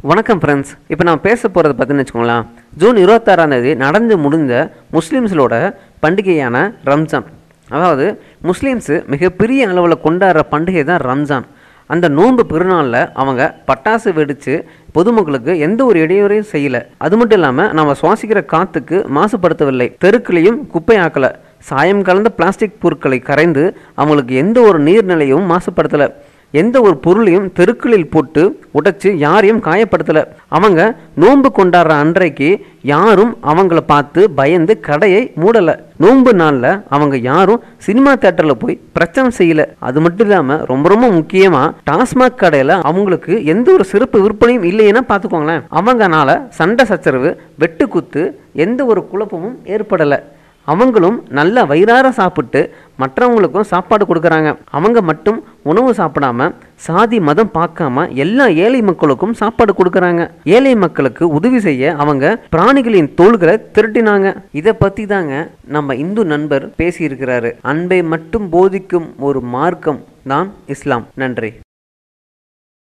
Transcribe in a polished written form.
வணக்கம் ஃப்ரெண்ட்ஸ். இப்போ நான் பேச போகிறது பார்த்தீங்கன்னு வச்சுக்கோங்களேன், ஜூன் 26ஆம் தேதி நடந்து முடிஞ்ச முஸ்லீம்ஸோட பண்டிகையான ரம்ஜான். அதாவது முஸ்லீம்ஸு மிகப்பெரிய அளவில் கொண்டாடுற பண்டிகை தான் ரம்ஜான். அந்த நோன்பு பெருநாளில் அவங்க பட்டாசு வெடித்து பொதுமக்களுக்கு எந்த ஒரு இடையூறையும் செய்யலை. அது மட்டும் இல்லாமல் நம்ம சுவாசிக்கிற காற்றுக்கு மாசுபடுத்தவில்லை, தெருக்களையும் குப்பை ஆக்கலை, சாயம் கலந்த பிளாஸ்டிக் பொருட்களை கரைந்து அவங்களுக்கு எந்த ஒரு நீர்நிலையும் மாசுபடுத்தலை, எந்த ஒரு பொருளையும் தெருக்களில் போட்டு உடைச்சு யாரையும் காயப்படுத்தலை. அவங்க நோன்பு கொண்டாடுற அன்றைக்கு யாரும் அவங்கள பார்த்து பயந்து கடையை மூடலை. நோன்பு நாளில் அவங்க யாரும் சினிமா தேட்டரில் போய் பிரச்சனை செய்யலை. அது மட்டும் இல்லாமல் ரொம்ப ரொம்ப முக்கியமாக டாஸ்மாக் கடையில் அவங்களுக்கு எந்த ஒரு சிறப்பு விற்பனையும் இல்லைன்னா பார்த்துக்கோங்களேன். அவங்கனால சண்டை சச்சரவு, வெட்டுக்குத்து, எந்த ஒரு குழப்பமும் ஏற்படலை. அவங்களும் நல்ல வயிறார சாப்பிட்டு மற்றவங்களுக்கும் சாப்பாடு கொடுக்குறாங்க. அவங்க மட்டும் உணவு சாப்பிடாம சாதி மதம் பார்க்காம எல்லா ஏழை மக்களுக்கும் சாப்பாடு கொடுக்குறாங்க. ஏழை மக்களுக்கு உதவி செய்ய அவங்க பிராணிகளின் தோள்களை திரட்டினாங்க. இதை பற்றி தாங்க நம்ம இந்து நண்பர் பேசியிருக்கிறாரு. அன்பை மட்டும் போதிக்கும் ஒரு மார்க்கம் தான் இஸ்லாம். நன்றி.